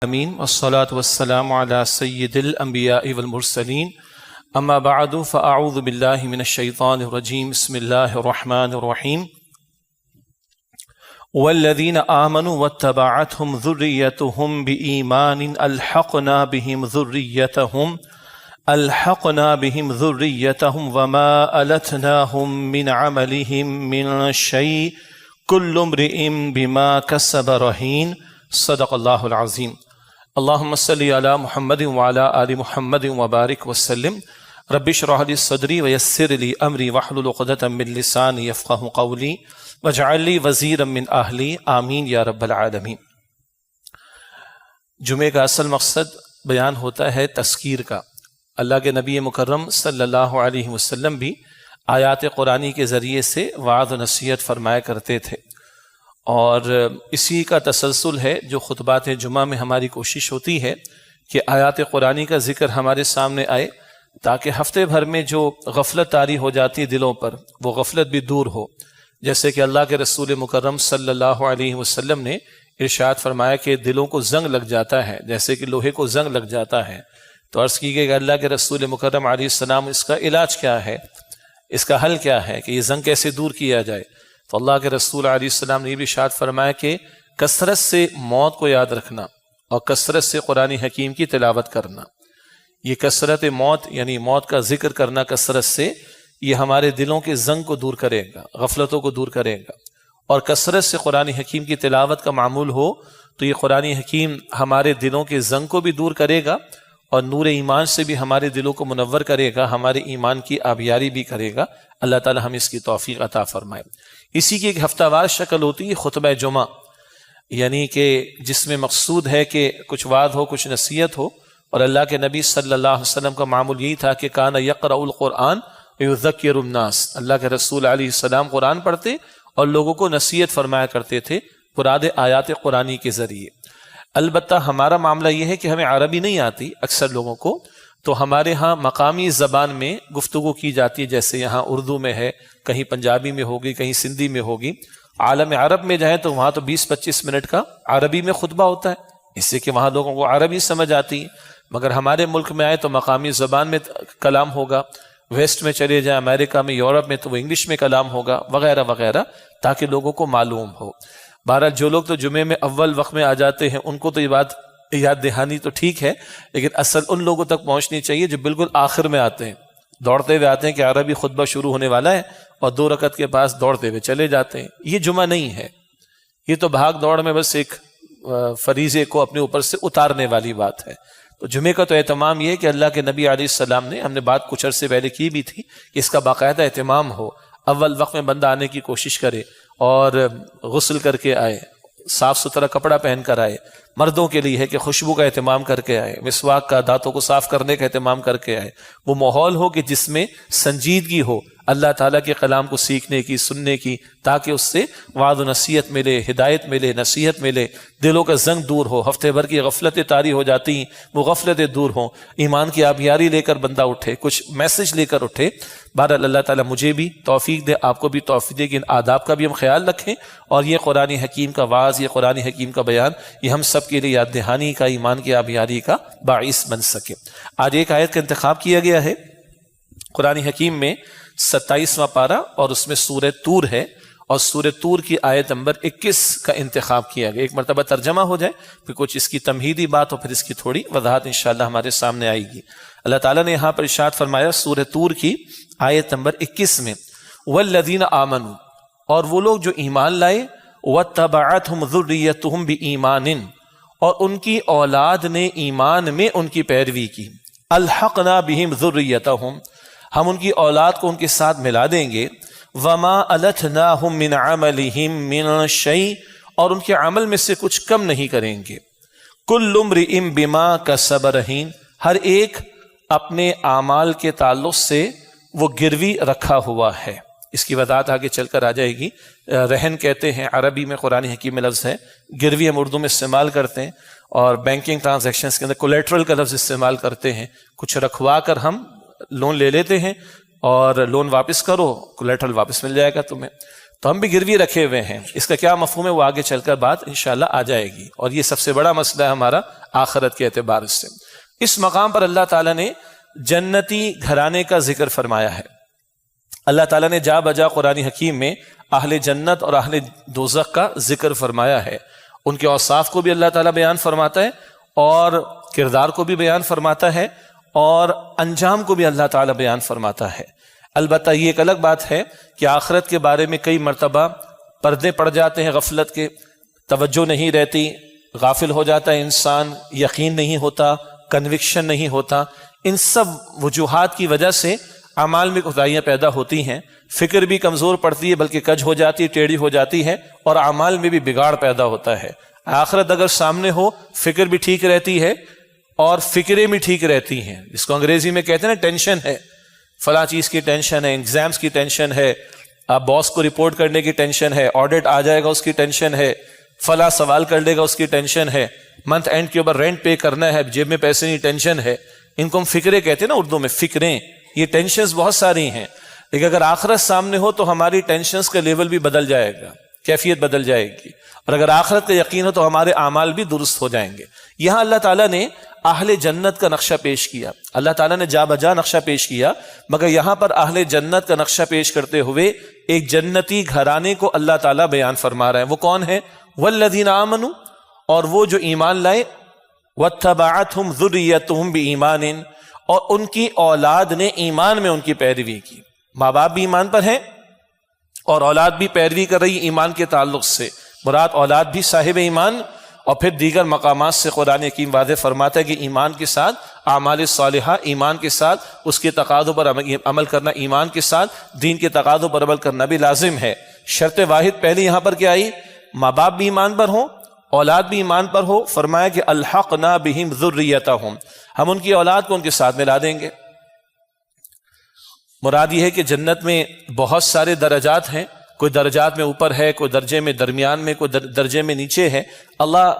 امین والصلاة والسلام على سید الانبیاء والمرسلین اما بعد فاعوذ باللہ من الشیطان الرجیم بسم اللہ الرحمن الرحیم والذین آمنوا واتبعتهم ذریتهم بإیمان الحقنا بهم ذریتهم وما ألتناهم من عملهم من شیء کل امرئ بما کسب رہین صدق اللہ العظیم۔ اللہم صلی علی محمد وعلی آل محمد وبارک وسلم۔ رب اشرح لی صدری ویسر لی امری واحلل عقدۃ من لسانی یفقہوا قولی واجعل لی وزیرا من اہلی آمین یا رب العالمین۔ جمعے کا اصل مقصد بیان ہوتا ہے تذکیر کا۔ اللہ کے نبی مکرم صلی اللہ علیہ وسلم بھی آیات قرآنی کے ذریعے سے وعظ و نصیحت فرمایا کرتے تھے، اور اسی کا تسلسل ہے جو خطبات جمعہ میں ہماری کوشش ہوتی ہے کہ آیات قرآنی کا ذکر ہمارے سامنے آئے تاکہ ہفتے بھر میں جو غفلت طاری ہو جاتی ہے دلوں پر، وہ غفلت بھی دور ہو۔ جیسے کہ اللہ کے رسول مکرم صلی اللہ علیہ وسلم نے ارشاد فرمایا کہ دلوں کو زنگ لگ جاتا ہے، جیسے کہ لوہے کو زنگ لگ جاتا ہے۔ تو عرض کی گئی کہ اللہ کے رسول مکرم علیہ السلام اس کا علاج کیا ہے، اس کا حل کیا ہے کہ یہ زنگ کیسے دور کیا جائے؟ تو اللہ کے رسول علیہ السلام نے یہ بھی ارشاد فرمایا کہ کثرت سے موت کو یاد رکھنا اور کثرت سے قرآن حکیم کی تلاوت کرنا۔ یہ کثرت موت یعنی موت کا ذکر کرنا کثرت سے، یہ ہمارے دلوں کے زنگ کو دور کرے گا، غفلتوں کو دور کرے گا، اور کثرت سے قرآن حکیم کی تلاوت کا معمول ہو تو یہ قرآن حکیم ہمارے دلوں کے زنگ کو بھی دور کرے گا اور نور ایمان سے بھی ہمارے دلوں کو منور کرے گا، ہمارے ایمان کی آبیاری بھی کرے گا۔ اللہ تعالی ہمیں اس کی توفیق عطا فرمائے۔ اسی کی ایک ہفتہ وار شکل ہوتی ہے خطبہ جمعہ، یعنی کہ جس میں مقصود ہے کہ کچھ وعظ ہو، کچھ نصیحت ہو، اور اللہ کے نبی صلی اللہ علیہ وسلم کا معمول یہی تھا کہ کان یقرأ القرآن یذکر الناس، اللہ کے رسول علیہ السلام قرآن پڑھتے اور لوگوں کو نصیحت فرمایا کرتے تھے مراد آیات قرآنی کے ذریعے۔ البتہ ہمارا معاملہ یہ ہے کہ ہمیں عربی نہیں آتی اکثر لوگوں کو، تو ہمارے ہاں مقامی زبان میں گفتگو کی جاتی ہے، جیسے یہاں اردو میں ہے، کہیں پنجابی میں ہوگی، کہیں سندھی میں ہوگی۔ عالم عرب میں جائیں تو وہاں تو 20-25 منٹ کا عربی میں خطبہ ہوتا ہے، اس سے کہ وہاں لوگوں کو عربی سمجھ آتی ہے۔ مگر ہمارے ملک میں آئے تو مقامی زبان میں کلام ہوگا، ویسٹ میں چلے جائیں، امریکہ میں، یورپ میں، تو وہ انگلش میں کلام ہوگا وغیرہ وغیرہ، تاکہ لوگوں کو معلوم ہو۔ بہرحال جو لوگ تو جمعے میں اول وقت میں آ جاتے ہیں ان کو تو یہ بات یاد دہانی تو ٹھیک ہے، لیکن اصل ان لوگوں تک پہنچنی چاہیے جو بالکل آخر میں آتے ہیں، دوڑتے ہوئے آتے ہیں کہ عربی خطبہ شروع ہونے والا ہے اور 2 رکعت کے پاس دوڑتے ہوئے چلے جاتے ہیں۔ یہ جمعہ نہیں ہے، یہ تو بھاگ دوڑ میں بس ایک فریضے کو اپنے اوپر سے اتارنے والی بات ہے۔ تو جمعے کا تو اہتمام یہ ہے کہ اللہ کے نبی علیہ السلام نے، ہم نے بات کچھ عرصے پہلے کی بھی تھی، کہ اس کا باقاعدہ اہتمام ہو، اول وقت میں بندہ آنے کی کوشش کرے اور غسل کر کے آئے، صاف ستھرا کپڑا پہن کر آئے۔ مردوں کے لیے ہے کہ خوشبو کا اہتمام کر کے آئے، مسواک کا، دانتوں کو صاف کرنے کا اہتمام کر کے آئے۔ وہ ماحول ہو کہ جس میں سنجیدگی ہو اللہ تعالیٰ کے کلام کو سیکھنے کی، سننے کی، تاکہ اس سے وعظ و نصیحت ملے، ہدایت ملے، نصیحت ملے، دلوں کا زنگ دور ہو، ہفتے بھر کی غفلتیں طاری ہو جاتی ہیں وہ غفلتیں دور ہوں، ایمان کی آبیاری لے کر بندہ اٹھے، کچھ میسج لے کر اٹھے۔ بہرحال اللہ تعالیٰ مجھے بھی توفیق دے، آپ کو بھی توفیق دے کہ ان آداب کا بھی ہم خیال رکھیں، اور یہ قرآن حکیم کا وعظ، یہ قرآن حکیم کا بیان، یہ ہم سب کے لیے یاد دہانی کا، ایمان کی آبیاری کا باعث بن سکے۔ آج ایک آیت کا انتخاب کیا گیا ہے قرآن حکیم میں، 27واں پارہ، اور اس میں سورہ طور ہے، اور سورہ طور کی آیت نمبر 21 کا انتخاب کیا گیا۔ ایک مرتبہ ترجمہ ہو جائے، پھر کچھ اس کی تمہیدی بات اور پھر اس کی تھوڑی وضاحت انشاءاللہ ہمارے سامنے آئے گی۔ اللہ تعالیٰ نے یہاں پر ارشاد فرمایا سورہ طور کی آیت نمبر 21 میں، والذین آمنوا، اور وہ لوگ جو ایمان لائے، واتبعتہم ذریتہم بایمان، اور ان کی اولاد نے ایمان میں ان کی پیروی کی، الحقنا بہم ذریتہم، ہم ان کی اولاد کو ان کے ساتھ ملا دیں گے، وما التناہم من عملہم من شیء، اور ان کے عمل میں سے کچھ کم نہیں کریں گے، کل امرئ بما کسب رہین، ہر ایک اپنے اعمال کے تعلق سے وہ گروی رکھا ہوا ہے۔ اس کی وضاحت آگے چل کر آ جائے گی۔ رہن کہتے ہیں عربی میں، قرآن حکیم میں لفظ ہے، گروی ہم اردو میں استعمال کرتے ہیں، اور بینکنگ ٹرانزیکشنز کے اندر کولیٹرل کا لفظ استعمال کرتے ہیں، کچھ رکھوا کر ہم لون لے لیتے ہیں اور لون واپس کرو، کولیٹرل واپس مل جائے گا تمہیں۔ تو ہم بھی گروی رکھے ہوئے ہیں. اس کا کیا مفہوم ہے وہ آگے چل کر بات انشاءاللہ آ جائے گی، اور یہ سب سے بڑا مسئلہ ہے ہمارا آخرت کے اعتبار سے. اس مقام پر اللہ تعالیٰ نے جنتی گھرانے کا ذکر فرمایا ہے. اللہ تعالیٰ نے جا بجا قرآن حکیم میں اہل جنت اور اہل دوزخ کا ذکر فرمایا ہے. ان کے اوصاف کو بھی اللہ تعالیٰ بیان فرماتا ہے اور کردار کو بھی بیان فرماتا ہے اور انجام کو بھی اللہ تعالیٰ بیان فرماتا ہے. البتہ یہ ایک الگ بات ہے کہ آخرت کے بارے میں کئی مرتبہ پردے پڑ جاتے ہیں غفلت کے، توجہ نہیں رہتی، غافل ہو جاتا ہے انسان، یقین نہیں ہوتا، کنوکشن نہیں ہوتا. ان سب وجوہات کی وجہ سے اعمال میں کوتاہیاں پیدا ہوتی ہیں، فکر بھی کمزور پڑتی ہے بلکہ کج ہو جاتی ہے، ٹیڑھی ہو جاتی ہے، اور اعمال میں بھی بگاڑ پیدا ہوتا ہے. آخرت اگر سامنے ہو فکر بھی ٹھیک رہتی ہے اور فکریں بھی ٹھیک رہتی ہیں، جس کو انگریزی میں کہتے ہیں نا ٹینشن ہے، فلاں چیز کی ٹینشن ہے، ایگزامز کی ٹینشن ہے، باس کو رپورٹ کرنے کی ٹینشن ہے، آڈٹ آ جائے گا اس کی ٹینشن ہے، فلاں سوال کر لے گا اس کی ٹینشن ہے، منتھ اینڈ کے اوپر رینٹ پے کرنا ہے، جیب میں پیسے نہیں، ٹینشن ہے. ان کو ہم فکریں کہتے ہیں نا اردو میں، فکریں. یہ ٹینشنز بہت ساری ہیں، لیکن اگر آخرت سامنے ہو تو ہماری ٹینشنز کا لیول بھی بدل جائے گا، کیفیت بدل جائے گی، اور اگر آخرت کا یقین ہو تو ہمارے اعمال بھی درست ہو جائیں گے. یہاں اللہ تعالیٰ نے اہل جنت کا نقشہ پیش کیا، اللہ تعالیٰ نے جا بجا نقشہ پیش کیا، مگر یہاں پر اہل جنت کا نقشہ پیش کرتے ہوئے ایک جنتی گھرانے کو اللہ تعالیٰ بیان فرما رہے ہیں. وہ کون ہے؟ والذین آمنوا، اور وہ جو ایمان لائے، واتبعتہم ذریتہم بایمان، اور ان کی اولاد نے ایمان میں ان کی پیروی کی. ماں باپ بھی ایمان پر ہیں اور اولاد بھی پیروی کر رہی ایمان کے تعلق سے. مراد اولاد بھی صاحب ایمان، اور پھر دیگر مقامات سے قرآن حکیم واضح فرماتا ہے کہ ایمان کے ساتھ اعمال صالحہ، ایمان کے ساتھ اس کے تقاضوں پر عمل کرنا، ایمان کے ساتھ دین کے تقاضوں پر عمل کرنا بھی لازم ہے. شرط واحد پہلے یہاں پر کیا آئی؟ ماں باپ بھی ایمان پر ہوں، اولاد بھی ایمان پر ہو. فرمایا کہ الحقنا بہم ذریتہم، ہم ان کی اولاد کو ان کے ساتھ ملا دیں گے. مراد یہ ہے کہ جنت میں بہت سارے درجات ہیں، کوئی درجات میں اوپر ہے، کوئی درجے میں درمیان میں، کوئی درجے میں نیچے ہے. اللہ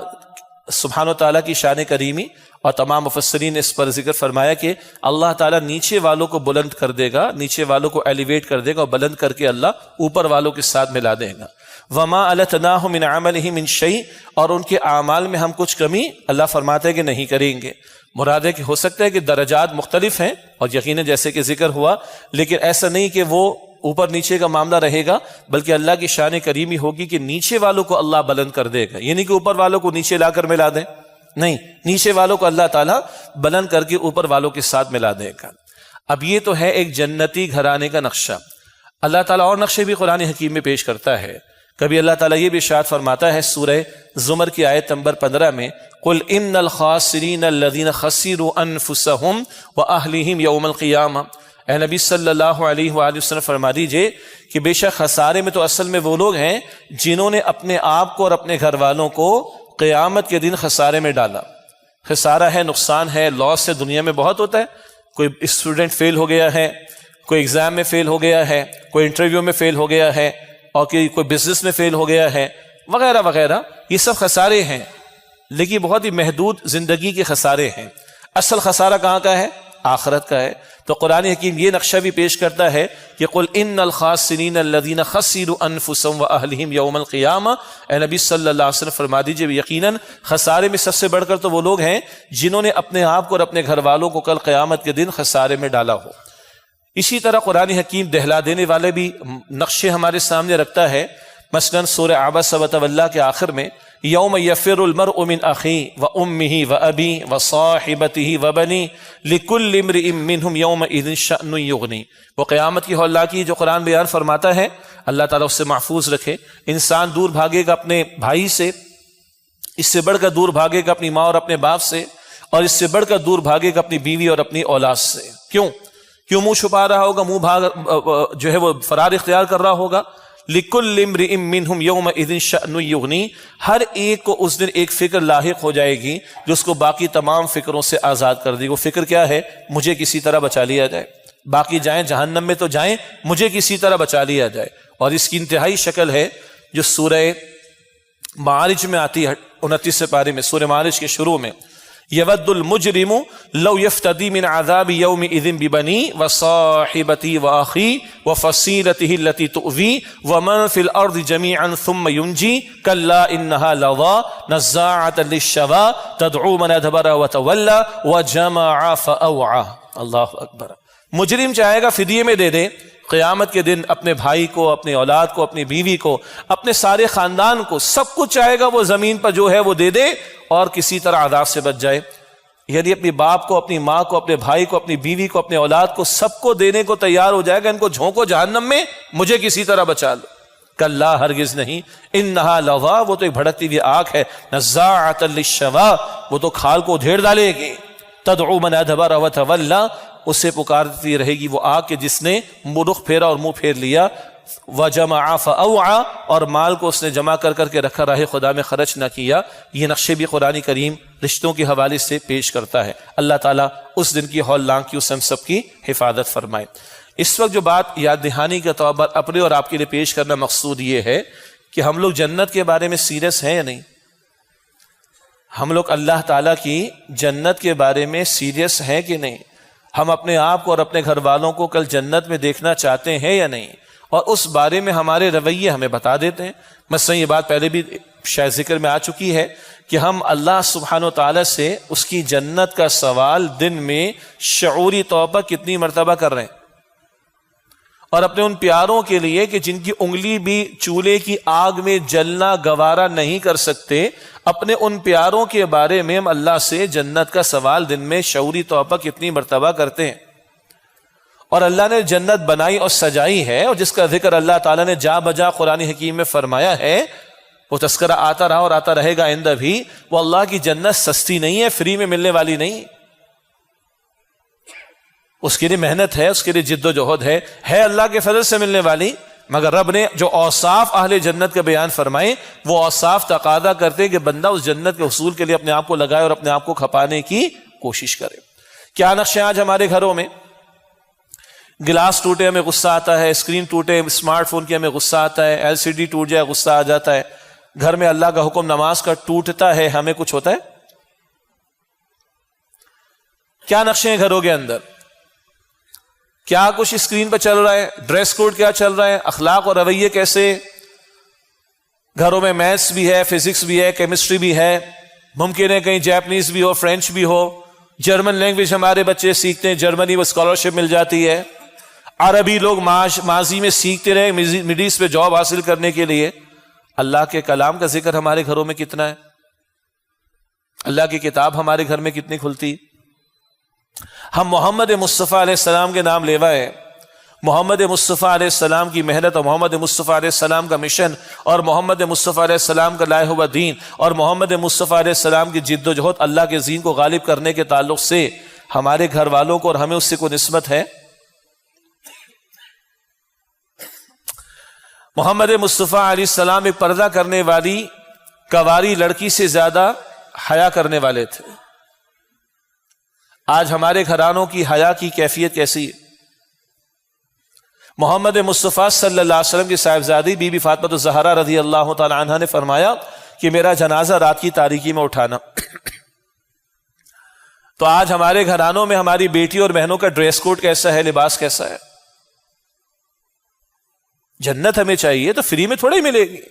سبحانہ و تعالیٰ کی شان کریمی، اور تمام مفسرین نے اس پر ذکر فرمایا کہ اللہ تعالیٰ نیچے والوں کو بلند کر دے گا، نیچے والوں کو ایلیویٹ کر دے گا، اور بلند کر کے اللہ اوپر والوں کے ساتھ ملا دے گا. وما التناہ من عملہ من شیء، اور ان کے اعمال میں ہم کچھ کمی اللہ فرماتے ہیں کہ نہیں کریں گے. مراد ہے کہ ہو سکتا ہے کہ درجات مختلف ہیں، اور یقیناً جیسے کہ ذکر ہوا، لیکن ایسا نہیں کہ وہ اوپر نیچے کا معاملہ رہے گا، بلکہ اللہ کی شان کریمی ہوگی کہ نیچے والوں کو اللہ بلند کر دے گا. یعنی کہ اوپر والوں کو نیچے لا کر ملا دیں، نہیں، نیچے والوں کو اللہ تعالیٰ بلند کر کے اوپر والوں کے ساتھ ملا دے گا. اب یہ تو ہے ایک جنتی گھرانے کا نقشہ. اللہ تعالیٰ اور نقشے بھی قرآن حکیم میں پیش کرتا ہے. کبھی اللہ تعالیٰ یہ بھی ارشاد فرماتا ہے سورہ زمر کی آیت نمبر 15 میں، قل ان الخاسرین الذین خسروا انفسهم واہلہم یوم القیامہ. اے نبی صلی اللہ علیہ وآلہ وسلم فرما دیجئے کہ بے شک خسارے میں تو اصل میں وہ لوگ ہیں جنہوں نے اپنے آپ کو اور اپنے گھر والوں کو قیامت کے دن خسارے میں ڈالا. خسارہ ہے، نقصان ہے، لاس سے دنیا میں بہت ہوتا ہے. کوئی اسٹوڈنٹ فیل ہو گیا ہے، کوئی ایگزام میں فیل ہو گیا ہے، کوئی انٹرویو میں فیل ہو گیا ہے، اور کوئی بزنس میں فیل ہو گیا ہے، وغیرہ وغیرہ. یہ سب خسارے ہیں، لیکن بہت ہی محدود زندگی کے خسارے ہیں. اصل خسارہ کہاں کا ہے؟ آخرت کا ہے. تو قرآن حکیم یہ نقشہ بھی پیش کرتا ہے کہ قل ان الخاسرین الذین خسروا انفسهم واہلہم یوم القیامہ. اے نبی صلی اللہ علیہ وسلم فرما دیجئے یقیناً خسارے میں سب سے بڑھ کر تو وہ لوگ ہیں جنہوں نے اپنے آپ کو اور اپنے گھر والوں کو کل قیامت کے دن خسارے میں ڈالا ہو. اسی طرح قرآن حکیم دہلا دینے والے بھی نقشے ہمارے سامنے رکھتا ہے. مثلا سورہ عبس وتولی کے آخر میں یوم یفر المرء من اخیہ وامہ وابیہ وصاحبتہ وبنیہ لکل امرئ منہم یومئذ شأن یغنی. وہ قیامت کی ہولناکی جو قرآن بیان فرماتا ہے، اللہ تعالیٰ اس سے محفوظ رکھے. انسان دور بھاگے گا اپنے بھائی سے، اس سے بڑھ کر دور بھاگے گا اپنی ماں اور اپنے باپ سے، اور اس سے بڑھ کر دور بھاگے گا اپنی بیوی اور اپنی اولاد سے. کیوں منہ چھپا رہا ہوگا، منہ جو ہے وہ فرار اختیار کر رہا ہوگا. لِكُلِّ امْرِئٍ مِّنْهُمْ يَوْمَئِذٍ شَأْنٌ يُغْنِيهِ، ہر ایک کو اس دن ایک فکر لاحق ہو جائے گی جو اس کو باقی تمام فکروں سے آزاد کر دے گی. وہ فکر کیا ہے؟ مجھے کسی طرح بچا لیا جائے، باقی جائیں جہنم میں تو جائیں، مجھے کسی طرح بچا لیا جائے. اور اس کی انتہائی شکل ہے جو سورہ معارج میں آتی ہے 29 پارے میں، سورہ معارج کے شروع میں، یود المجرم لو یفتدی من عذاب یومئذ ببنی وصاحبتی واخی وفصیلته التی تؤوی ومن فی الارض جمیعا ثم ینجی کلا انها لظی نزاعة للشوی تدعو من ادبر وتولی وجمع فاوعی. اللہ اکبر. مجرم چاہے گا فدیے میں دے دے، قیامت کے دن اپنے بھائی کو، اپنی اولاد کو، اپنی بیوی کو، اپنے سارے خاندان کو، سب کچھ چاہے گا وہ زمین پر جو ہے وہ دے دے اور کسی طرح عذاب سے بچ جائے. یعنی اپنی باپ کو، اپنی ماں کو، اپنے بھائی کو، اپنی بیوی کو، اپنے اولاد کو، سب کو دینے کو تیار ہو جائے گا. ان کو جھونکو جہنم میں، مجھے کسی طرح بچا لو. کلا ہرگز نہیں، انہا لظی، وہ تو ایک بھڑکتی ہوئی آگ ہے، نزاعۃ للشوی، وہ تو کھال کو ادھیڑ ڈالے گی. تدعو من ادبر وتولی، اسے پکارتی رہے گی وہ آگ کے جس نے رخ پھیرا اور منہ پھیر لیا. وجمع فاوعى، اور مال کو اس نے جمع کر کر کے رکھا، راہ خدا میں خرچ نہ کیا. یہ نقشے بھی قرآن کریم رشتوں کے حوالے سے پیش کرتا ہے. اللہ تعالیٰ اس دن کی ہول لانگ کی، اس ہم سب کی حفاظت فرمائے. اس وقت جو بات یاد دہانی کے طور پر اپنے اور آپ کے لیے پیش کرنا مقصود یہ ہے کہ ہم لوگ جنت کے بارے میں سیریس ہیں یا نہیں؟ ہم لوگ اللہ تعالیٰ کی جنت کے بارے میں سیریس ہیں کہ نہیں؟ ہم اپنے آپ کو اور اپنے گھر والوں کو کل جنت میں دیکھنا چاہتے ہیں یا نہیں؟ اور اس بارے میں ہمارے رویے ہمیں بتا دیتے ہیں. مثلا یہ بات پہلے بھی شاید ذکر میں آ چکی ہے کہ ہم اللہ سبحانہ و تعالیٰ سے اس کی جنت کا سوال دن میں شعوری طور پر کتنی مرتبہ کر رہے ہیں، اور اپنے ان پیاروں کے لیے کہ جن کی انگلی بھی چولہے کی آگ میں جلنا گوارا نہیں کر سکتے، اپنے ان پیاروں کے بارے میں ہم اللہ سے جنت کا سوال دن میں شعوری طور پر کتنی مرتبہ کرتے ہیں. اور اللہ نے جنت بنائی اور سجائی ہے، اور جس کا ذکر اللہ تعالیٰ نے جا بجا قرآن حکیم میں فرمایا ہے، وہ تذکرہ آتا رہا اور آتا رہے گا آئندہ بھی. وہ اللہ کی جنت سستی نہیں ہے، فری میں ملنے والی نہیں، اس کے لیے محنت ہے، اس کے لیے جد و جہد ہے اللہ کے فضل سے ملنے والی. مگر رب نے جو اوصاف اہل جنت کا بیان فرمائے، وہ اوصاف تقاضا کرتے کہ بندہ اس جنت کے حصول کے لیے اپنے آپ کو لگائے اور اپنے آپ کو کھپانے کی کوشش کرے. کیا نقشے آج ہمارے گھروں میں؟ گلاس ٹوٹے ہمیں غصہ آتا ہے، اسکرین ٹوٹے اسمارٹ فون کی ہمیں غصہ آتا ہے، LCD ٹوٹ جائے غصہ آ جاتا ہے. گھر میں اللہ کا حکم نماز کا ٹوٹتا ہے، ہمیں کچھ ہوتا ہے؟ کیا نقشے ہیں گھروں کے اندر؟ کیا کچھ اسکرین پہ چل رہا ہے؟ ڈریس کوڈ کیا چل رہا ہے؟ اخلاق اور رویے کیسے؟ گھروں میں میتھس بھی ہے، فزکس بھی ہے، کیمسٹری بھی ہے، ممکن ہے کہیں جاپنیز بھی ہو، فرینچ بھی ہو، جرمن لینگویج ہمارے بچے سیکھتے ہیں، جرمنی میں اسکالرشپ مل جاتی ہے. عربی لوگ ماضی میں سیکھتے رہے مڈل ایسٹ میں جاب حاصل کرنے کے لیے. اللہ کے کلام کا ذکر ہمارے گھروں میں کتنا ہے؟ اللہ کی کتاب ہمارے گھر میں کتنی کھلتی؟ ہم محمد مصطفیٰ علیہ السلام کے نام لیوا ہے. محمد مصطفیٰ علیہ السلام کی محنت اور محمد مصطفیٰ علیہ السلام کا مشن اور محمد مصطفیٰ علیہ السلام کا لائے ہوا دین اور محمد مصطفیٰ علیہ السلام کی جد و جہد اللہ کے دین کو غالب کرنے کے تعلق سے ہمارے گھر والوں کو اور ہمیں اس سے کوئی نسبت ہے؟ محمد مصطفیٰ علیہ السلام ایک پردہ کرنے والی کنواری لڑکی سے زیادہ حیا کرنے والے تھے. آج ہمارے گھرانوں کی حیا کی کیفیت کیسی ہے؟ محمد مصطفیٰ صلی اللہ علیہ وسلم کی صاحبزادی بی بی فاطمہ الزہرا رضی اللہ تعالی عنہا نے فرمایا کہ میرا جنازہ رات کی تاریکی میں اٹھانا. تو آج ہمارے گھرانوں میں ہماری بیٹی اور بہنوں کا ڈریس کوڈ کیسا ہے، لباس کیسا ہے؟ جنت ہمیں چاہیے تو فری میں تھوڑے ہی ملے گی.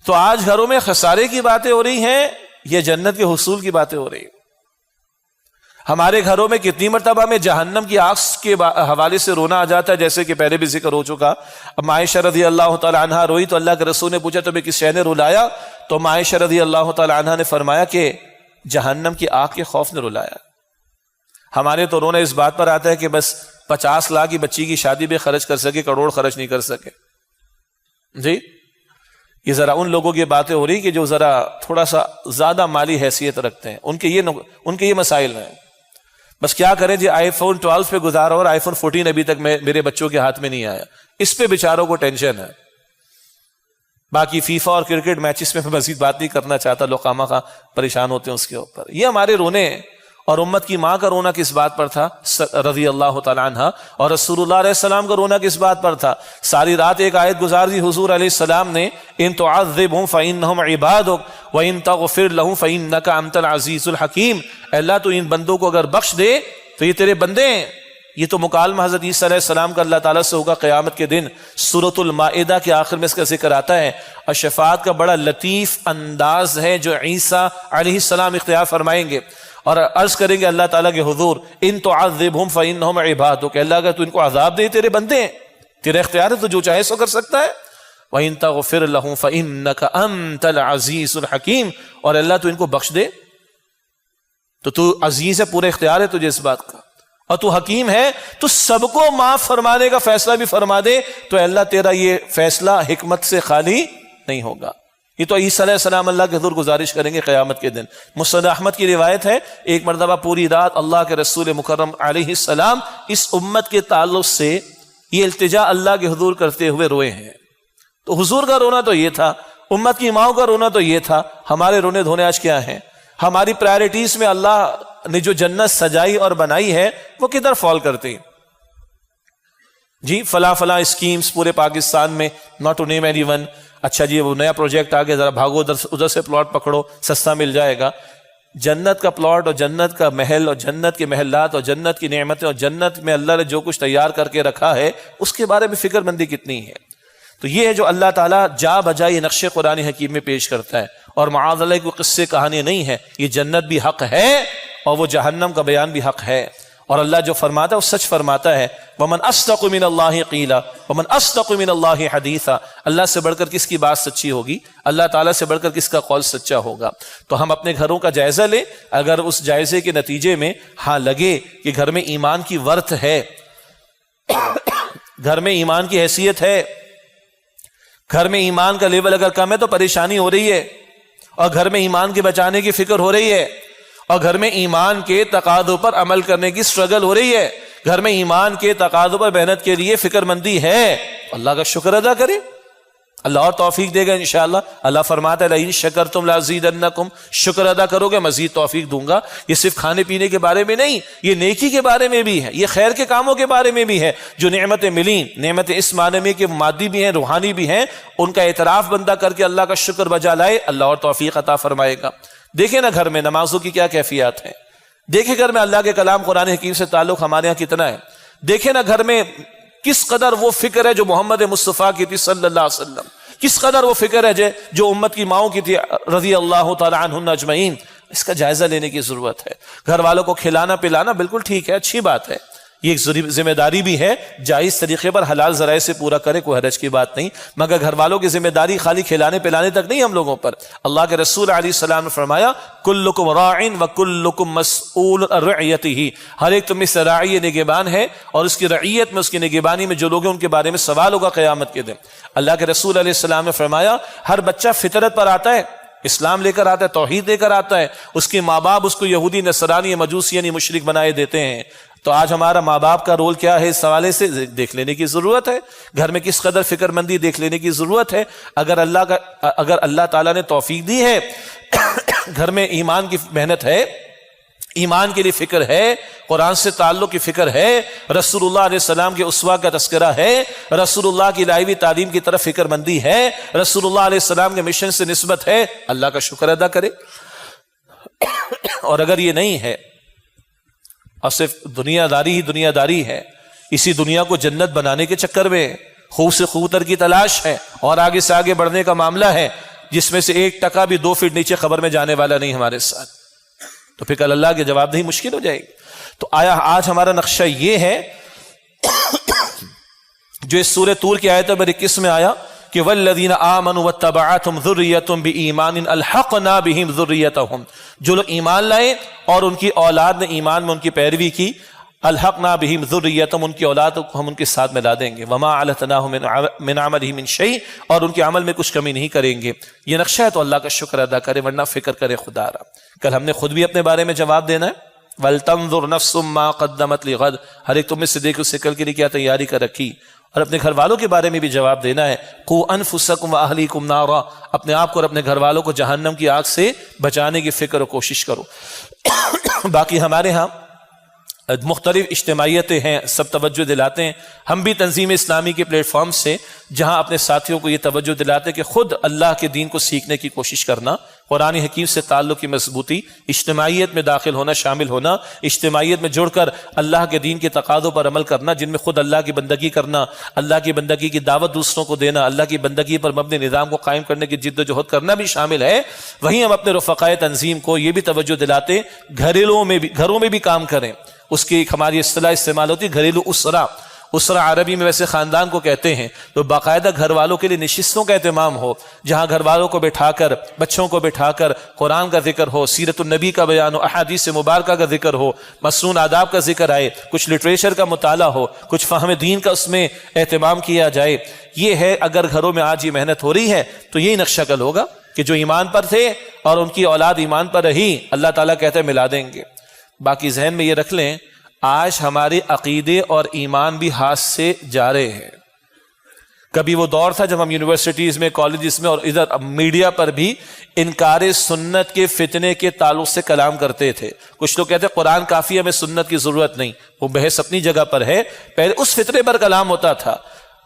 تو آج گھروں میں خسارے کی باتیں ہو رہی ہیں یا جنت کے حصول کی باتیں ہو رہی ہیں؟ ہمارے گھروں میں کتنی مرتبہ میں جہنم کی آگ کے حوالے سے رونا آ جاتا ہے، جیسے کہ پہلے بھی ذکر ہو چکا. اب عائشہ رضی اللہ تعالی عنہا روئی تو اللہ کے رسول نے پوچھا تمہیں کس شے نے رلایا؟ تو عائشہ رضی اللہ تعالی عنہا نے فرمایا کہ جہنم کی آگ کے خوف نے رلایا. ہمارے تو رونا اس بات پر آتا ہے کہ بس 50 لاکھ کی بچی کی شادی پہ خرچ کر سکے، کروڑ خرچ نہیں کر سکے. جی یہ ذرا ان لوگوں کی باتیں ہو رہی کہ جو ذرا تھوڑا سا زیادہ مالی حیثیت رکھتے ہیں، ان کے یہ مسائل ہیں. بس کیا کریں جی، آئی فون 12 پہ گزارا اور آئی فون 14 ابھی تک میرے بچوں کے ہاتھ میں نہیں آیا. اس پہ بیچاروں کو ٹینشن ہے. باقی فیفا اور کرکٹ میچز میں میں مزید بات نہیں کرنا چاہتا، لوگ خواہ مخواہ پریشان ہوتے ہیں اس کے اوپر. یہ ہمارے رونے ہیں. اور امت کی ماں کا رونا کس بات پر تھا؟ رضی اللہ تعالیٰ عنہ. اور رسول اللہ علیہ السلام کا رونا کس بات پر تھا؟ ساری رات ایک آیت گزار دی حضور علیہ السلام نے، ان تعذبہم فانہم عبادک وان تغفر لہم فانک انت العزیز الحکیم. اللہ تو ان بندوں کو اگر بخش دے تو یہ تیرے بندے ہیں. یہ تو مکالمہ حضرت عیسیٰ علیہ السلام کا اللہ تعالیٰ سے ہوگا قیامت کے دن. سورۃ المائدہ کے آخر میں اس کا ذکر آتا ہے. اور شفاعت کا بڑا لطیف انداز ہے جو عیسیٰ علیہ السلام اختیار فرمائیں گے اور عرض کریں گے اللہ تعالیٰ کے حضور، ان تعذبہم فانہم عبادک، اللہ اگر تو ان کو عذاب دے تیرے بندے ہیں، تیرا اختیار ہے، تو جو چاہے سو کر سکتا ہے. وَإِن تَغْفِرْ لَهُمْ فَإِنَّكَ أَنْتَ الْعَزِيزُ الْحَكِيمُ، اور اللہ تو ان کو بخش دے تو عزیز ہے، پورا اختیار ہے تجھے اس بات کا، اور تو حکیم ہے، تو سب کو معاف فرمانے کا فیصلہ بھی فرما دے. تو اللہ تیرا یہ فیصلہ حکمت سے خالی نہیں ہوگا. یہ تو عیسیٰ علیہ السلام اللہ کے حضور گزارش کریں گے قیامت کے دن. مسند احمد کی روایت ہے، ایک مرتبہ پوری رات اللہ کے رسول مکرم علیہ السلام اس امت کے تعلق سے یہ التجا اللہ کے حضور کرتے ہوئے روئے ہیں. تو حضور کا رونا تو یہ تھا، امت کی ماؤں کا رونا تو یہ تھا. ہمارے رونے دھونے آج کیا ہیں؟ ہماری پرائرٹیز میں اللہ نے جو جنت سجائی اور بنائی ہے وہ کدھر فال کرتے ہیں؟ جی فلاں فلاں اسکیمز پورے پاکستان میں، not to name any one. اچھا جی وہ نیا پروجیکٹ آ گیا، ذرا بھاگو ادھر سے پلاٹ پکڑو، سستا مل جائے گا. جنت کا پلاٹ اور جنت کا محل اور جنت کے محلات اور جنت کی نعمتیں اور جنت میں اللہ نے جو کچھ تیار کر کے رکھا ہے اس کے بارے میں فکر مندی کتنی ہے. تو یہ ہے جو اللہ تعالیٰ جا بجا یہ نقش قرآن حکیم میں پیش کرتا ہے. اور معاذ اللہ کوئی قصے کہانی نہیں ہے، یہ جنت بھی حق ہے اور وہ جہنم کا بیان بھی حق ہے. اور اللہ جو فرماتا ہے وہ سچ فرماتا ہے. وَمَنْ أَصْدَقُ مِنَ اللَّهِ قِيلًا وَمَنْ أَصْدَقُ مِنَ اللَّهِ حَدِيثًا. اللہ سے بڑھ کر کس کی بات سچی ہوگی؟ اللہ تعالیٰ سے بڑھ کر کس کا قول سچا ہوگا؟ تو ہم اپنے گھروں کا جائزہ لیں. اگر اس جائزے کے نتیجے میں ہاں لگے کہ گھر میں ایمان کی ورث ہے، گھر میں ایمان کی حیثیت ہے، گھر میں ایمان کا لیول اگر کم ہے تو پریشانی ہو رہی ہے، اور گھر میں ایمان کے بچانے کی فکر ہو رہی ہے، اور گھر میں ایمان کے تقاضوں پر عمل کرنے کی سٹرگل ہو رہی ہے، گھر میں ایمان کے تقاضوں پر محنت کے لیے فکر مندی ہے، اللہ کا شکر ادا کریں، اللہ اور توفیق دے گا انشاءاللہ. اللہ فرماتا ہے لئن شکرتم لازیدنکم، شکر ادا کرو گے مزید توفیق دوں گا. یہ صرف کھانے پینے کے بارے میں نہیں، یہ نیکی کے بارے میں بھی ہے، یہ خیر کے کاموں کے بارے میں بھی ہے. جو نعمتیں ملیں، نعمتیں اس معنی میں کہ مادی بھی ہیں روحانی بھی ہیں، ان کا اعتراف بندہ کر کے اللہ کا شکر بجا لائے، اللہ اور توفیق عطا فرمائے گا. دیکھیں نا گھر میں نمازوں کی کیا کیفیات ہیں، دیکھیں گھر میں اللہ کے کلام قرآن حکیم سے تعلق ہمارے یہاں کتنا ہے، دیکھیں نا گھر میں کس قدر وہ فکر ہے جو محمد مصطفیٰ کی تھی صلی اللہ علیہ وسلم، کس قدر وہ فکر ہے جو امت کی ماؤں کی تھی رضی اللہ تعالی عنہن اجمعین. اس کا جائزہ لینے کی ضرورت ہے. گھر والوں کو کھلانا پلانا بالکل ٹھیک ہے، اچھی بات ہے، یہ ایک ذمہ داری بھی ہے، جائز طریقے پر حلال ذرائع سے پورا کرے، کوئی حرج کی بات نہیں. مگر گھر والوں کی ذمہ داری خالی کھلانے پلانے تک نہیں ہم لوگوں پر. اللہ کے رسول علیہ السلام نے فرمایا کلکم راعٍ وکلکم مسئول عن رعیتہ، ہر ایک تم میں سے راعی نگہبان ہے، اور اس کی رعیت میں، اس کی نگہبانی میں جو لوگ ہیں ان کے بارے میں سوال ہوگا قیامت کے دن. اللہ کے رسول علیہ السلام نے فرمایا ہر بچہ فطرت پر آتا ہے، اسلام لے کر آتا ہے، توحید لے کر آتا ہے، اس کے ماں باپ اس کو یہودی نصرانی مجوسی یعنی مشرک بنائے دیتے ہیں. تو آج ہمارا ماں باپ کا رول کیا ہے اس حوالے سے دیکھ لینے کی ضرورت ہے. گھر میں کس قدر فکر مندی دیکھ لینے کی ضرورت ہے. اگر اللہ تعالیٰ نے توفیق دی ہے، گھر میں ایمان کی محنت ہے، ایمان کے لیے فکر ہے، قرآن سے تعلق کی فکر ہے، رسول اللہ علیہ السلام کے اسوہ کا تذکرہ ہے، رسول اللہ کی لائی ہوئی تعلیم کی طرف فکر مندی ہے، رسول اللہ علیہ السلام کے مشن سے نسبت ہے، اللہ کا شکر ادا کرے. اور اگر یہ نہیں ہے اور صرف دنیا داری ہی دنیا داری ہے، اسی دنیا کو جنت بنانے کے چکر میں خوب سے خوبتر کی تلاش ہے اور آگے سے آگے بڑھنے کا معاملہ ہے، جس میں سے 1% بھی 2 فٹ نیچے قبر میں جانے والا نہیں ہمارے ساتھ، تو پھر کل اللہ کی جواب دہی مشکل ہو جائے گی. تو آیا آج ہمارا نقشہ یہ ہے جو اس سورہ طور کی آیت نمبر 21 میں آیا کہ والذین آمنوا واتبعتهم ذریتهم بایمان الحقنا بهم ذریتهم، جو لوگ ایمان لائے اور ان کی اولاد نے ایمان میں ان کی پیروی کی، الحقنا بهم ذریتهم، ان کی اولاد کو ہم ان کے ساتھ ملا دیں گے، وما علتناهم من عملهم من شیء، اور ان کے عمل میں کچھ کمی نہیں کریں گے. یہ نقشہ ہے تو اللہ کا شکر ادا کرے، ورنہ فکر کرے خدا را. کل ہم نے خود بھی اپنے بارے میں جواب دینا ہے، وَلْتَنظُرْ نَفْسٌ مَا قَدَّمَتْ لِغَدٍ، ہر ایک تم میں سے دیکھ اسے کل کے لیے کیا تیاری کر رکھی. اور اپنے گھر والوں کے بارے میں بھی جواب دینا ہے، قُوا أَنفُسَكُمْ وَأَهْلِيكُمْ نَارًا، اپنے آپ کو اور اپنے گھر والوں کو جہنم کی آگ سے بچانے کی فکر و کوشش کرو. باقی ہمارے ہاں مختلف اجتماعیتیں ہیں، سب توجہ دلاتے ہیں. ہم بھی تنظیم اسلامی کے پلیٹ فارم سے جہاں اپنے ساتھیوں کو یہ توجہ دلاتے ہیں کہ خود اللہ کے دین کو سیکھنے کی کوشش کرنا، قرآن حکیم سے تعلق کی مضبوطی، اجتماعیت میں داخل ہونا، شامل ہونا، اجتماعیت میں جڑ کر اللہ کے دین کے تقاضوں پر عمل کرنا، جن میں خود اللہ کی بندگی کرنا، اللہ کی بندگی کی دعوت دوسروں کو دینا، اللہ کی بندگی پر مبنی نظام کو قائم کرنے کی جد و جہد کرنا بھی شامل ہے. وہیں ہم اپنے رفقائے تنظیم کو یہ بھی توجہ دلاتے گھروں میں بھی کام کریں. اس کی ایک ہماری اصطلاح استعمال ہوتی ہے گھریلو اسرہ. اسرہ عربی میں ویسے خاندان کو کہتے ہیں. تو باقاعدہ گھر والوں کے لیے نشستوں کا اہتمام ہو، جہاں گھر والوں کو بٹھا کر، بچوں کو بٹھا کر قرآن کا ذکر ہو، سیرت النبی کا بیان ہو، احادیث مبارکہ کا ذکر ہو، مسنون آداب کا ذکر آئے، کچھ لٹریچر کا مطالعہ ہو، کچھ فہم دین کا اس میں اہتمام کیا جائے. یہ ہے اگر گھروں میں آج یہ محنت ہو رہی ہے تو یہی نقشہ کل ہوگا کہ جو ایمان پر تھے اور ان کی اولاد ایمان پر رہی، اللہ تعالیٰ کہتے ہیں ملا دیں گے. باقی ذہن میں یہ رکھ لیں، آج ہمارے عقیدے اور ایمان بھی ہاتھ سے جا رہے ہیں. کبھی وہ دور تھا جب ہم یونیورسٹیز میں، کالجز میں اور ادھر میڈیا پر بھی انکار سنت کے فتنے کے تعلق سے کلام کرتے تھے. کچھ لوگ کہتے ہیں قرآن کافی، ہمیں سنت کی ضرورت نہیں. وہ بحث اپنی جگہ پر ہے، پہلے اس فتنے پر کلام ہوتا تھا.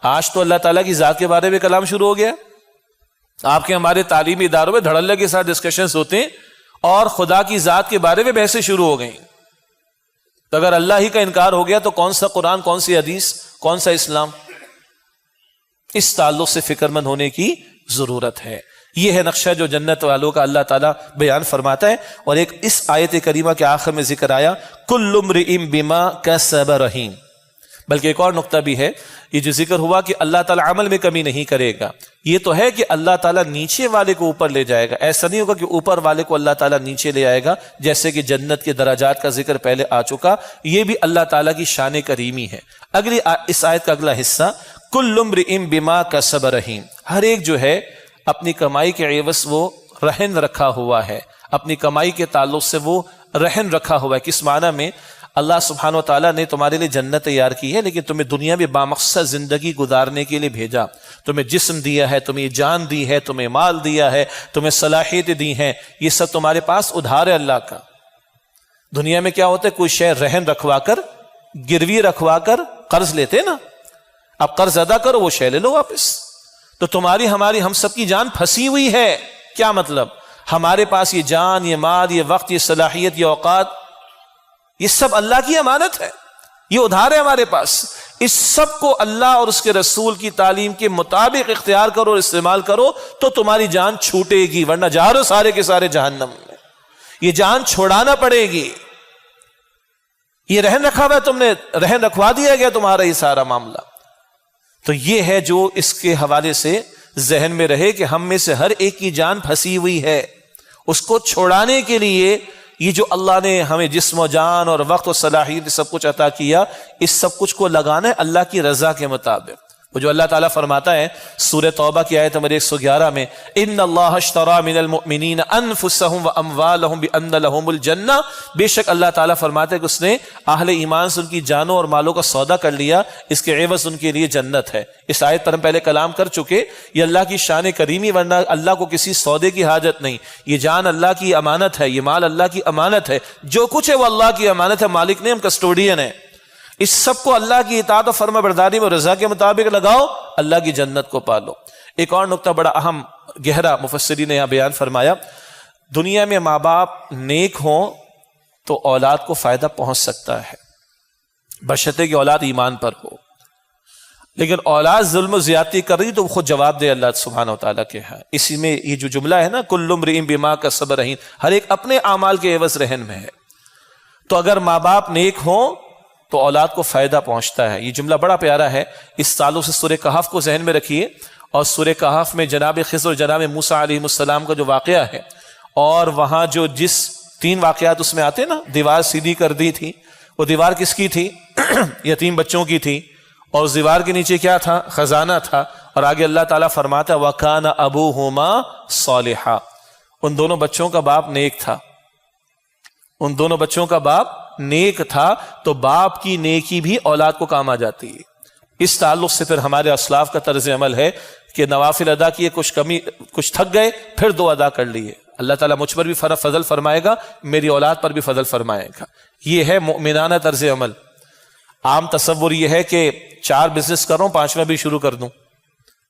آج تو اللہ تعالیٰ کی ذات کے بارے میں کلام شروع ہو گیا. آپ کے ہمارے تعلیمی اداروں میں دھڑلے کے ساتھ ڈسکشنز ہوتے ہیں اور خدا کی ذات کے بارے میں بحثیں شروع ہو گئیں. تو اگر اللہ ہی کا انکار ہو گیا تو کون سا قرآن، کون سی حدیث، کون سا اسلام؟ اس تعلق سے فکر مند ہونے کی ضرورت ہے. یہ ہے نقشہ جو جنت والوں کا اللہ تعالیٰ بیان فرماتا ہے. اور ایک اس آیت کریمہ کے آخر میں ذکر آیا کل امرئ بما کسب رہین. بلکہ ایک اور نقطہ بھی ہے، یہ جو ذکر ہوا کہ اللہ تعالیٰ عمل میں کمی نہیں کرے گا، یہ تو ہے کہ اللہ تعالیٰ نیچے والے کو اوپر لے جائے گا. ایسا نہیں ہوگا کہ اوپر والے کو اللہ تعالیٰ نیچے لے آئے گا، جیسے کہ جنت کے درجات کا ذکر پہلے آ چکا. یہ بھی اللہ تعالیٰ کی شان کریمی ہے. اگلی اس آیت کا اگلا حصہ کل امرئ بما کسب رہین. ہر ایک جو ہے اپنی کمائی کے عوض وہ رہن رکھا ہوا ہے، اپنی کمائی کے تعلق سے وہ رہن رکھا ہوا ہے. کس معنی میں؟ اللہ سبحانہ و تعالیٰ نے تمہارے لیے جنت تیار کی ہے، لیکن تمہیں دنیا میں بامقصد زندگی گزارنے کے لیے بھیجا. تمہیں جسم دیا ہے، تمہیں جان دی ہے، تمہیں مال دیا ہے، تمہیں صلاحیتیں دی ہیں. یہ سب تمہارے پاس ادھار ہے اللہ کا. دنیا میں کیا ہوتا ہے، کوئی شے رہن رکھوا کر، گروی رکھوا کر قرض لیتے نا، اب قرض ادا کرو وہ شے لے لو واپس. تو تمہاری ہماری ہم سب کی جان پھنسی ہوئی ہے. کیا مطلب؟ ہمارے پاس یہ جان، یہ مال، یہ وقت، یہ صلاحیت، یہ اوقات، یہ سب اللہ کی امانت ہے، یہ ادھار ہے ہمارے پاس. اس سب کو اللہ اور اس کے رسول کی تعلیم کے مطابق اختیار کرو اور استعمال کرو تو تمہاری جان چھوٹے گی، ورنہ جا رہے سارے کے سارے جہنم میں. یہ جان چھوڑانا پڑے گی. یہ رہن رکھا ہوا ہے، تم نے رہن رکھوا دیا گیا تمہارا یہ سارا معاملہ. تو یہ ہے جو اس کے حوالے سے ذہن میں رہے کہ ہم میں سے ہر ایک کی جان پھنسی ہوئی ہے. اس کو چھوڑانے کے لیے یہ جو اللہ نے ہمیں جسم و جان اور وقت و صلاحیت سب کچھ عطا کیا، اس سب کچھ کو لگانا ہے اللہ کی رضا کے مطابق. وہ جو اللہ تعالیٰ فرماتا ہے سورہ توبہ کی آیت نمبر 111 میں، ان اللہ اشتری من المؤمنین انفسهم واموالهم بان لهم الجنہ. بے شک اللہ تعالیٰ فرماتا ہے کہ اس نے اہل ایمان سے ان کی جانوں اور مالوں کا سودا کر لیا، اس کے عوض ان کے لیے جنت ہے. اس آیت پر ہم پہلے کلام کر چکے. یہ اللہ کی شان کریمی، ورنہ اللہ کو کسی سودے کی حاجت نہیں. یہ جان اللہ کی امانت ہے، یہ مال اللہ کی امانت ہے، جو کچھ ہے وہ اللہ کی امانت ہے. مالک نے، ہم کسٹوڈین ہیں. اس سب کو اللہ کی اطاعت و فرما برداری میں رضا کے مطابق لگاؤ، اللہ کی جنت کو پالو. ایک اور نقطہ بڑا اہم گہرا مفسرین نے یہاں بیان فرمایا، دنیا میں ماں باپ نیک ہوں تو اولاد کو فائدہ پہنچ سکتا ہے، بشرطے کہ اولاد ایمان پر ہو. لیکن اولاد ظلم و زیادتی کر رہی تو خود جواب دے اللہ سبحانہ و تعالیٰ کے ہے. اسی میں یہ جو جملہ ہے نا، کل امرئ بما کسب رہین، ہر ایک اپنے اعمال کے عوض رہن میں ہے. تو اگر ماں باپ نیک ہوں تو اولاد کو فائدہ پہنچتا ہے. یہ جملہ بڑا پیارا ہے. اس تعلق سے سورہ کہف کو ذہن میں رکھیے، اور سورہ کہف میں جناب خضر اور جناب موسیٰ علیہ السلام کا جو واقعہ ہے، اور وہاں جو جس 3 واقعات اس میں آتے نا، دیوار سیدھی کر دی تھی، وہ دیوار کس کی تھی؟ یتیم بچوں کی تھی. اور اس دیوار کے نیچے کیا تھا؟ خزانہ تھا. اور آگے اللہ تعالیٰ فرماتا ہے وَكَانَ أَبُوهُمَا صَالِحًا. ان دونوں بچوں کا باپ نیک تھا، ان دونوں بچوں کا باپ نیک تھا. تو باپ کی نیکی بھی اولاد کو کام آ جاتی ہے. اس تعلق سے پھر ہمارے اسلاف کا طرز عمل ہے کہ نوافل ادا کیے، کچھ کمی، کچھ تھک گئے، پھر 2 ادا کر لیے. اللہ تعالیٰ مجھ پر بھی فضل فرمائے گا، میری اولاد پر بھی فضل فرمائے گا۔ یہ ہے مؤمنانہ طرز عمل۔ عام تصور یہ ہے کہ 4 بزنس کر رہا ہوں، 5واں بھی شروع کر دوں،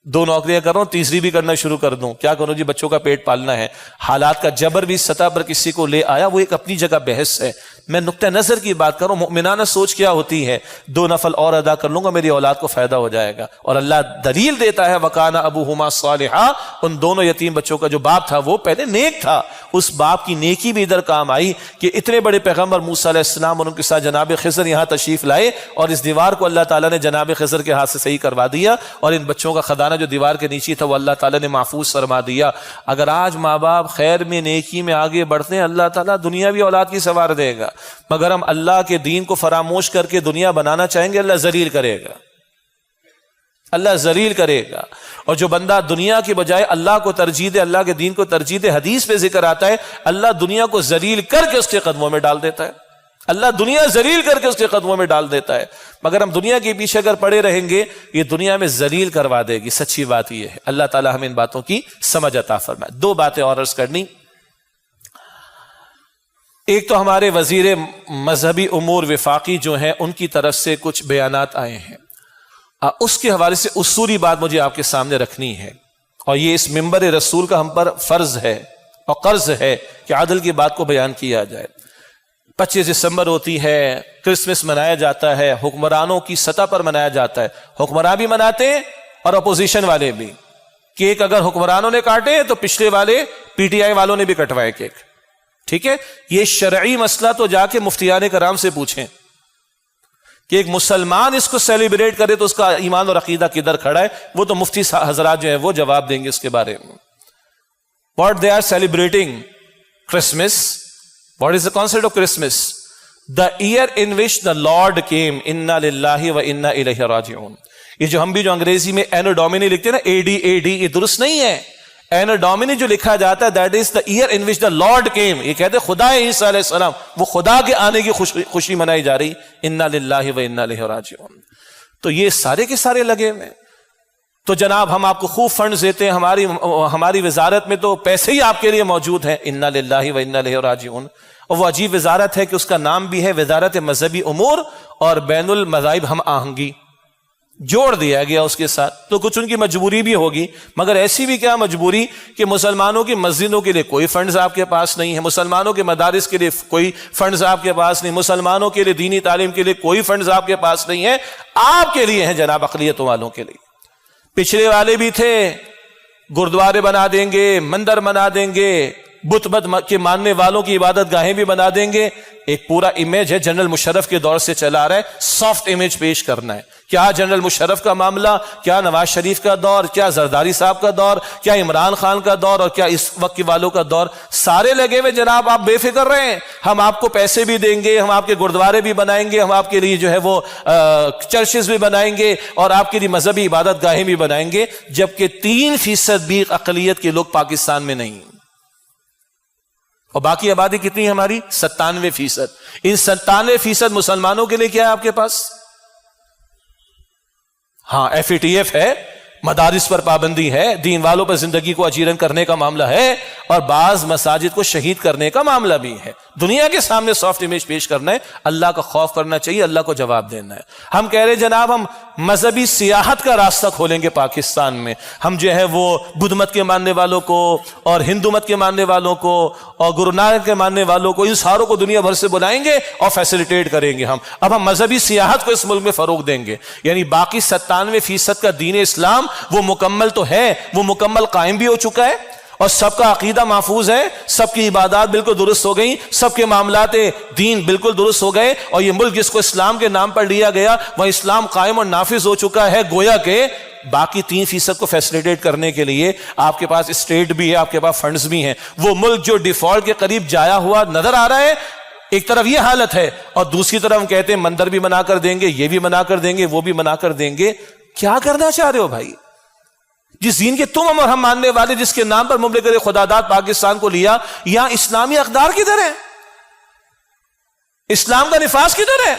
2 نوکریاں کر رہا ہوں، تیسری بھی کرنا شروع کر دوں، کیا کروں جی بچوں کا پیٹ پالنا ہے۔ حالات کا جبر بھی سطح پر کسی کو لے آیا، وہ ایک اپنی جگہ بحث ہے۔ میں نقطہ نظر کی بات کروں، مؤمنانہ سوچ کیا ہوتی ہے؟ 2 نفل اور ادا کر لوں گا، میری اولاد کو فائدہ ہو جائے گا۔ اور اللہ دلیل دیتا ہے وَكَانَ أَبُوهُمَا صَالِحًا، ان دونوں یتیم بچوں کا جو باپ تھا وہ پہلے نیک تھا، اس باپ کی نیکی بھی ادھر کام آئی کہ اتنے بڑے پیغمبر موسیٰ علیہ السلام اور ان کے ساتھ جناب خضر یہاں تشریف لائے، اور اس دیوار کو اللہ تعالیٰ نے جناب خضر کے ہاتھ سے صحیح کروا دیا، اور ان بچوں کا خزانہ جو دیوار کے نیچے تھا وہ اللہ تعالیٰ نے محفوظ فرما دیا۔ اگر آج ماں باپ خیر میں نیکی میں آگے بڑھتے ہیں، اللہ تعالیٰ دنیا بھی اولاد کی سنوار دے گا، مگر ہم اللہ کے دین کو فراموش کر کے دنیا بنانا چاہیں گے، اللہ ذلیل کرے گا، اللہ ذلیل کرے گا۔ اور جو بندہ دنیا کے بجائے اللہ کو ترجیح دے، اللہ کے دین کو ترجیح دے، حدیث پہ ذکر آتا ہے اللہ دنیا کو ذلیل کر کے اس کے قدموں میں ڈال دیتا ہے، اللہ دنیا ذلیل کر کے اس کے قدموں میں ڈال دیتا ہے۔ مگر ہم دنیا کے پیچھے اگر پڑے رہیں گے، یہ دنیا میں ذلیل کروا دے گی۔ سچی بات یہ ہے، اللہ تعالیٰ ہمیں ان باتوں کی سمجھ عطا فرمائے۔ 2 باتیں اور عرض کرنی، ایک تو ہمارے وزیر مذہبی امور وفاقی جو ہیں ان کی طرف سے کچھ بیانات آئے ہیں، اس کے حوالے سے اصولی بات مجھے آپ کے سامنے رکھنی ہے، اور یہ اس منبر رسول کا ہم پر فرض ہے اور قرض ہے کہ عدل کی بات کو بیان کیا جائے۔ 25 دسمبر ہوتی ہے، کرسمس منایا جاتا ہے، حکمرانوں کی سطح پر منایا جاتا ہے، حکمران بھی مناتے ہیں اور اپوزیشن والے بھی۔ کیک اگر حکمرانوں نے کاٹے تو پچھلے والے پی ٹی آئی والوں نے بھی کٹوائے کیک، ٹھیک ہے؟ یہ شرعی مسئلہ تو جا کے مفتیان کرام سے پوچھیں کہ ایک مسلمان اس کو سیلیبریٹ کرے تو اس کا ایمان اور عقیدہ کدھر کھڑا ہے، وہ تو مفتی حضرات جو ہیں وہ جواب دیں گے اس کے بارے میں۔ What they are celebrating Christmas, what is the concept of Christmas? The year in which the Lord came, inna lillahi wa inna ilayhi raji'un۔ یہ جو ہم بھی جو انگریزی میں اینو ڈومینی لکھتے ہیں نا، AD یہ درست نہیں ہے۔ اینو ڈومینی جو لکھا جاتا ہے that is the year in which the Lord came، یہ کہتے ہیں خدا عیسیٰ علیہ السلام، وہ خدا کے آنے کی خوشی منائی جا رہی، انا للہ و انا الیہ راجعون۔ تو یہ سارے کے سارے لگے ہوئے، تو جناب ہم آپ کو خوب فنڈز دیتے ہیں، ہماری وزارت میں تو پیسے ہی آپ کے لیے موجود ہیں، انا للہ و انا الیہ راجعون۔ اور وہ عجیب وزارت ہے کہ اس کا نام بھی ہے وزارت مذہبی امور اور بین المذاہب ہم آہنگی، جوڑ دیا گیا اس کے ساتھ۔ تو کچھ ان کی مجبوری بھی ہوگی، مگر ایسی بھی کیا مجبوری کہ مسلمانوں کی مسجدوں کے لیے کوئی فنڈز آپ کے پاس نہیں ہے، مسلمانوں کے مدارس کے لیے کوئی فنڈز آپ کے پاس نہیں، مسلمانوں کے لیے دینی تعلیم کے لیے کوئی فنڈز آپ کے پاس نہیں ہے، آپ کے لیے ہیں جناب اقلیتوں والوں کے لیے۔ پچھلے والے بھی تھے، گردوارے بنا دیں گے، مندر بنا دیں گے، بت کے ماننے والوں کی عبادت گاہیں بھی بنا دیں گے۔ ایک پورا امیج ہے جنرل مشرف کے دور سے چلا آ رہا ہے، سافٹ امیج پیش کرنا ہے۔ کیا جنرل مشرف کا معاملہ، کیا نواز شریف کا دور، کیا زرداری صاحب کا دور، کیا عمران خان کا دور، اور کیا اس وقت کے والوں کا دور، سارے لگے ہوئے جناب۔ آپ بے فکر رہیں، ہم آپ کو پیسے بھی دیں گے، ہم آپ کے گردوارے بھی بنائیں گے، ہم آپ کے لیے جو ہے وہ چرچز بھی بنائیں گے، اور آپ کے لیے مذہبی عبادت گاہیں بھی بنائیں گے، جبکہ 3% بھی اقلیت کے لوگ پاکستان میں نہیں، اور باقی آبادی کتنی ہے ہماری؟ 97%۔ ان 97% مسلمانوں کے لیے کیا ہے آپ کے پاس؟ ہاں FATF ہے، مدارس پر پابندی ہے، دین والوں پر زندگی کو اجیرن کرنے کا معاملہ ہے، اور بعض مساجد کو شہید کرنے کا معاملہ بھی ہے۔ دنیا کے سامنے سافٹ امیج پیش کرنا ہے، اللہ کا خوف کرنا چاہیے، اللہ کو جواب دینا ہے۔ ہم کہہ رہے جناب ہم مذہبی سیاحت کا راستہ کھولیں گے پاکستان میں، ہم جو ہے وہ بدھ مت کے ماننے والوں کو اور ہندو مت کے ماننے والوں کو اور گرو نانک کے ماننے والوں کو، ان ساروں کو دنیا بھر سے بلائیں گے اور فیسیلیٹیٹ کریں گے۔ اب ہم مذہبی سیاحت کو اس ملک میں فروغ دیں گے، یعنی باقی 97% کا دین اسلام وہ مکمل تو ہے، وہ مکمل قائم بھی ہو چکا ہے، اور سب کا عقیدہ محفوظ ہے، سب کی عبادات بالکل درست ہو گئی، سب کے معاملات دین بالکل درست ہو گئے، اور یہ ملک جس کو اسلام کے نام پر لیا گیا وہ اسلام قائم اور نافذ ہو چکا ہے۔ گویا کہ باقی 3% کو فیسیلیٹیٹ کرنے کے لیے آپ کے پاس اسٹیٹ بھی ہے، آپ کے پاس فنڈز بھی ہیں۔ وہ ملک جو ڈیفالٹ کے قریب جایا ہوا نظر آ رہا ہے، ایک طرف یہ حالت ہے، اور دوسری طرف ہم کہتے ہیں مندر بھی بنا کر دیں گے، یہ بھی بنا کر دیں گے، وہ بھی بنا کر دیں گے۔ کیا کرنا چاہ رہے ہو بھائی؟ جس دین کے تم اور ہم ماننے والے، جس کے نام پر مملکت خداداد پاکستان کو لیا، یہاں اسلامی اقدار کدھر ہے؟ اسلام کا نفاذ کدھر ہے؟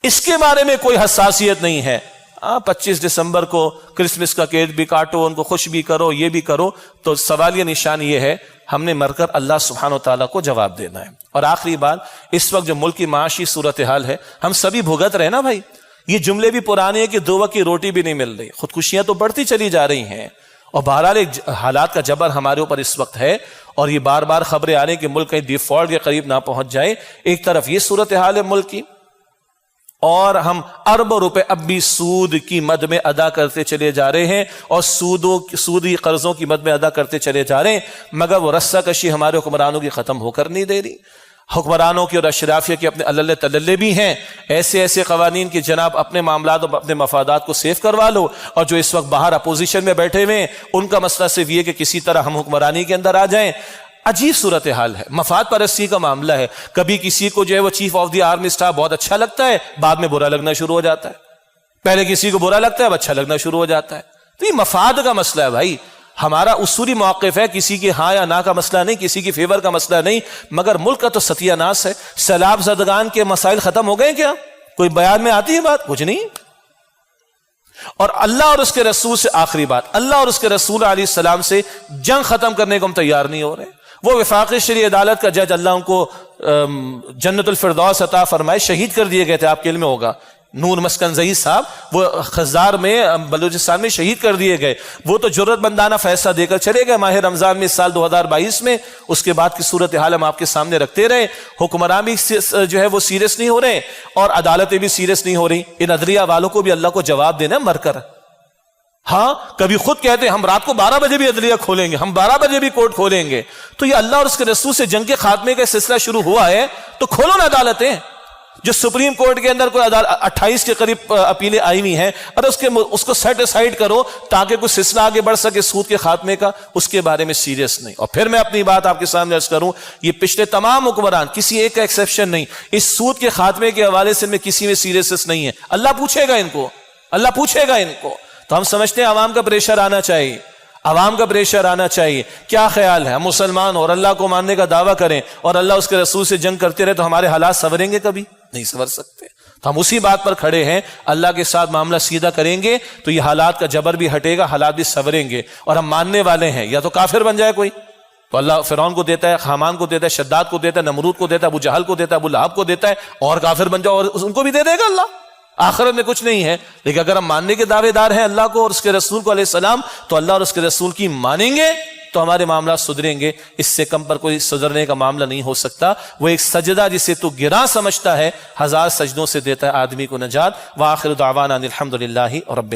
اس کے بارے میں کوئی حساسیت نہیں ہے۔ 25 دسمبر کو کرسمس کا کیک بھی کاٹو، ان کو خوش بھی کرو، یہ بھی کرو، تو سوالیہ نشان یہ ہے ہم نے مر کر اللہ سبحانہ و تعالیٰ کو جواب دینا ہے۔ اور آخری بات، اس وقت جو ملک کی معاشی صورتحال ہے ہم سبھی بھگت رہے نا بھائی، یہ جملے بھی پرانے ہیں کہ 2 وقت کی روٹی بھی نہیں مل رہی، خودکشیاں تو بڑھتی چلی جا رہی ہیں، اور بہرحال ایک حالات کا جبر ہمارے اوپر اس وقت ہے، اور یہ بار بار خبریں آ رہی کہ ملک کہیں ڈیفالٹ کے قریب نہ پہنچ جائے۔ ایک طرف یہ صورتحال ہے ملک کی، اور ہم اربوں روپے اب بھی سود کی مد میں ادا کرتے چلے جا رہے ہیں، اور سودی قرضوں کی مد میں ادا کرتے چلے جا رہے ہیں، مگر وہ رسہ کشی ہمارے حکمرانوں کی ختم ہو کر نہیں دے رہی۔ حکمرانوں کی اور اشرافیہ کے اپنے اللہ تللے بھی ہیں، ایسے قوانین کی جناب اپنے معاملات اور اپنے مفادات کو سیف کروا لو، اور جو اس وقت باہر اپوزیشن میں بیٹھے ہوئے ہیں ان کا مسئلہ صرف یہ کہ کسی طرح ہم حکمرانی کے اندر آ جائیں۔ عجیب صورتحال ہے، مفاد پرستی کا معاملہ ہے، کبھی کسی کو جو ہے وہ chief of the army staff بہت اچھا لگتا ہے، بعد میں برا لگنا شروع ہو جاتا ہے، پہلے کسی کو برا لگتا ہے اب اچھا لگنا شروع ہو جاتا ہے۔ تو یہ مفاد کا مسئلہ ہے بھائی، ہمارا اصولی موقف ہے، کسی کے ہاں یا نہ کا مسئلہ نہیں، کسی کی فیور کا مسئلہ نہیں، مگر ملک کا تو ستیہ ناس ہے۔ سیلاب زدگان کے مسائل ختم ہو گئے کیا؟ کوئی بیان میں آتی ہے بات؟ کچھ نہیں۔ اور اللہ اور اس کے رسول سے آخری بات، اللہ اور اس کے رسول علیہ السلام سے جنگ ختم کرنے کو ہم تیار نہیں ہو رہے۔ وہ وفاقی شرعی عدالت کا جج، اللہ ان کو جنت الفردوس عطا فرمائے، شہید کر دیے گئے تھے، آپ کے علم میں ہوگا، نور مسکنزئی صاحب، وہ خزار میں بلوچستان میں شہید کر دیے گئے۔ وہ تو جرت مندانہ فیصلہ دے کر چلے گئے ماہ رمضان میں سال 2022 میں۔ اس کے بعد کی صورتحال ہم آپ کے سامنے رکھتے رہے، حکمران بھی جو ہے وہ سیریس نہیں ہو رہے، اور عدالتیں بھی سیریس نہیں ہو رہی۔ ان عدلیہ والوں کو بھی اللہ کو جواب دینا ہے مر کر۔ ہاں کبھی خود کہتے ہیں ہم رات کو 12 بجے بھی عدلیہ کھولیں گے، ہم 12 بجے بھی کورٹ کھولیں گے۔ تو یہ اللہ اور اس کے رسول سے جنگ کے خاتمے کا سلسلہ شروع ہوا ہے تو کھولو نا عدالتیں۔ جو سپریم کورٹ کے اندر کوئی 28 کے قریب اپیلیں آئی ہوئی ہیں، اور اس کو سیٹ اسائیڈ کرو تاکہ کوئی سلسلہ آگے بڑھ سکے سود کے خاتمے کا، اس کے بارے میں سیریس نہیں۔ اور پھر میں اپنی بات آپ کے سامنے عرض کروں، یہ پچھلے تمام حکمران، کسی ایک کا ایکسیپشن نہیں، اس سود کے خاتمے کے حوالے سے میں کسی میں سیریسنس نہیں ہے۔ اللہ پوچھے گا ان کو، اللہ پوچھے گا ان کو۔ تو ہم سمجھتے ہیں عوام کا پریشر آنا چاہیے، عوام کا پریشر آنا چاہیے۔ کیا خیال ہے ہم مسلمان اور اللہ کو ماننے کا دعویٰ کریں اور اللہ اس کے رسول سے جنگ کرتے رہے تو ہمارے حالات سنوریں گے؟ کبھی نہیں سنور سکتے۔ تو ہم اسی بات پر کھڑے ہیں، اللہ کے ساتھ معاملہ سیدھا کریں گے تو یہ حالات کا جبر بھی ہٹے گا، حالات بھی سنوریں گے، اور ہم ماننے والے ہیں۔ یا تو کافر بن جائے کوئی، تو اللہ فرعون کو دیتا ہے، حامان کو دیتا ہے، شداد کو دیتا ہے، نمرود کو دیتا ہے، ابو جہل کو دیتا ہے، ابو لہب کو دیتا ہے، اور کافر بن جاؤ اور ان کو بھی دے دے گا اللہ۔ آخرت میں کچھ نہیں ہے، لیکن اگر ہم ماننے کے دعوے دار ہیں اللہ کو اور اس کے رسول کو علیہ السلام، تو اللہ اور اس کے رسول کی مانیں گے تو ہمارے معاملات سدھریں گے۔ اس سے کم پر کوئی سدھرنے کا معاملہ نہیں ہو سکتا۔ وہ ایک سجدہ جسے تو گراں سمجھتا ہے، 1000 سجدوں سے دیتا ہے آدمی کو نجات۔ وآخر دعوانا الحمدللہ رب